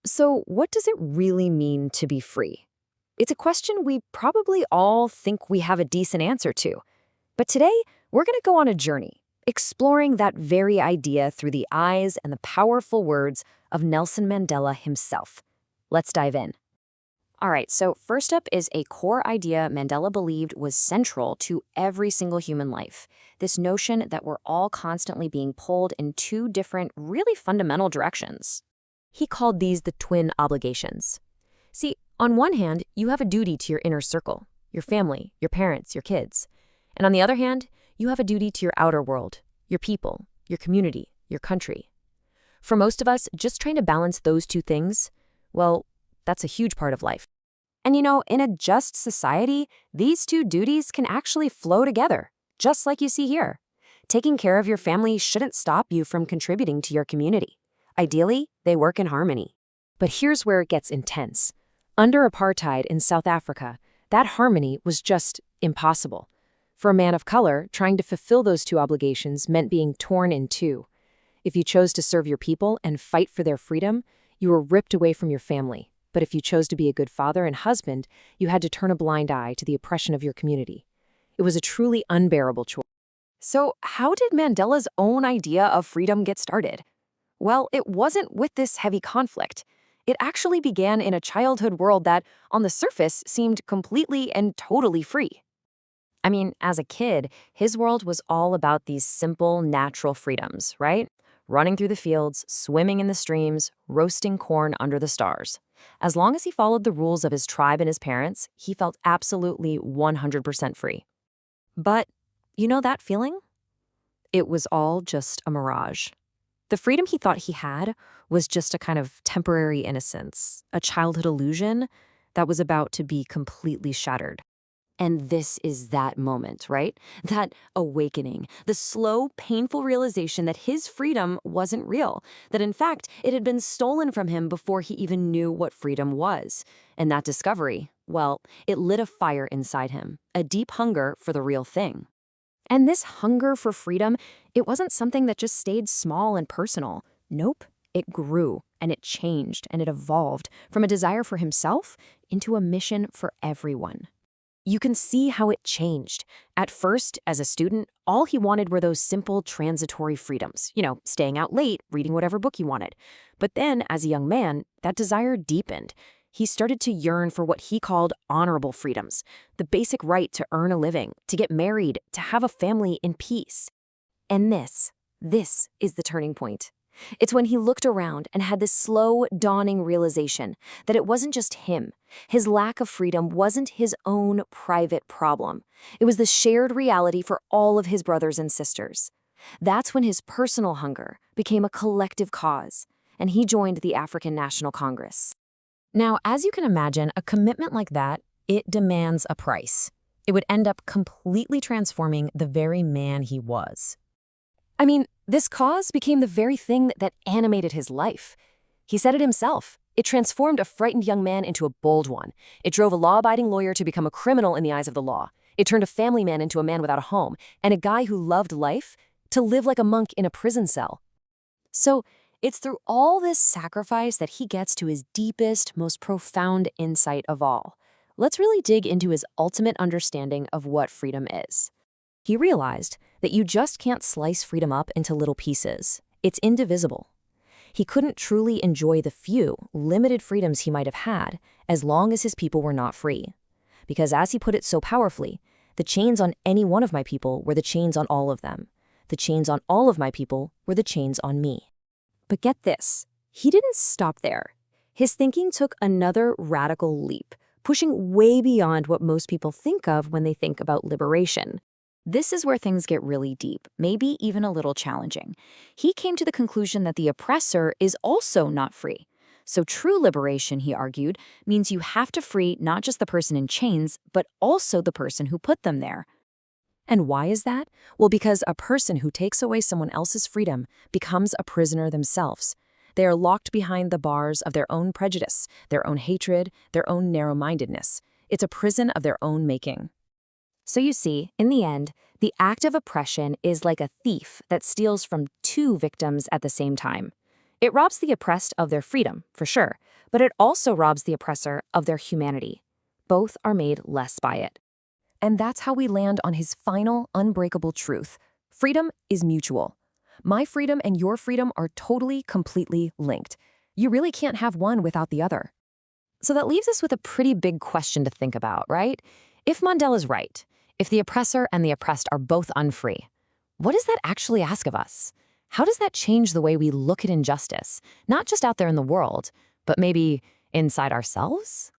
So, what does it really mean to be free? It's a question we probably all think we have a decent answer to. But today, we're going to go on a journey, exploring that very idea through the eyes and the powerful words of Nelson Mandela himself. Let's dive in. All right, so first up is a core idea Mandela believed was central to every single human life. This notion that we're all constantly being pulled in two different, really fundamental directions. He called these the twin obligations. See, on one hand, you have a duty to your inner circle, your family, your parents, your kids. And on the other hand, you have a duty to your outer world, your people, your community, your country. For most of us, just trying to balance those two things, well, that's a huge part of life. And in a just society, these two duties can actually flow together, just like you see here. Taking care of your family shouldn't stop you from contributing to your community. Ideally, they work in harmony. But here's where it gets intense. Under apartheid in South Africa, that harmony was just impossible. For a man of color, trying to fulfill those two obligations meant being torn in two. If you chose to serve your people and fight for their freedom, you were ripped away from your family. But if you chose to be a good father and husband, you had to turn a blind eye to the oppression of your community. It was a truly unbearable choice. So, how did Mandela's own idea of freedom get started? Well, it wasn't with this heavy conflict. It actually began in a childhood world that, on the surface, seemed completely and totally free. I mean, as a kid, his world was all about these simple, natural freedoms, right? Running through the fields, swimming in the streams, roasting corn under the stars. As long as he followed the rules of his tribe and his parents, he felt absolutely 100% free. But, you know that feeling? It was all just a mirage. The freedom he thought he had was just a kind of temporary innocence, a childhood illusion that was about to be completely shattered. And this is that moment, right? That awakening, the slow, painful realization that his freedom wasn't real, that in fact, it had been stolen from him before he even knew what freedom was. And that discovery, well, it lit a fire inside him, a deep hunger for the real thing. And this hunger for freedom, it wasn't something that just stayed small and personal. Nope, it grew and it changed and it evolved from a desire for himself into a mission for everyone. You can see how it changed. At first, as a student, all he wanted were those simple transitory freedoms, staying out late, reading whatever book he wanted. But then, as a young man, that desire deepened. He started to yearn for what he called honorable freedoms, the basic right to earn a living, to get married, to have a family in peace. And this is the turning point. It's when he looked around and had this slow, dawning realization that it wasn't just him. His lack of freedom wasn't his own private problem. It was the shared reality for all of his brothers and sisters. That's when his personal hunger became a collective cause, and he joined the African National Congress. Now, as you can imagine, a commitment like that, it demands a price. It would end up completely transforming the very man he was. I mean, this cause became the very thing that animated his life. He said it himself. It transformed a frightened young man into a bold one. It drove a law-abiding lawyer to become a criminal in the eyes of the law. It turned a family man into a man without a home, and a guy who loved life to live like a monk in a prison cell. So, it's through all this sacrifice that he gets to his deepest, most profound insight of all. Let's really dig into his ultimate understanding of what freedom is. He realized that you just can't slice freedom up into little pieces. It's indivisible. He couldn't truly enjoy the few, limited freedoms he might have had as long as his people were not free. Because as he put it so powerfully, the chains on any one of my people were the chains on all of them. The chains on all of my people were the chains on me. But get this, he didn't stop there. His thinking took another radical leap, pushing way beyond what most people think of when they think about liberation. This is where things get really deep, maybe even a little challenging. He came to the conclusion that the oppressor is also not free. So true liberation, he argued, means you have to free not just the person in chains, but also the person who put them there. And why is that? Well, because a person who takes away someone else's freedom becomes a prisoner themselves. They are locked behind the bars of their own prejudice, their own hatred, their own narrow-mindedness. It's a prison of their own making. So you see, in the end, the act of oppression is like a thief that steals from two victims at the same time. It robs the oppressed of their freedom, for sure, but it also robs the oppressor of their humanity. Both are made less by it. And that's how we land on his final, unbreakable truth. Freedom is mutual. My freedom and your freedom are totally, completely linked. You really can't have one without the other. So that leaves us with a pretty big question to think about, right? If Mandela's right, if the oppressor and the oppressed are both unfree, what does that actually ask of us? How does that change the way we look at injustice, not just out there in the world, but maybe inside ourselves?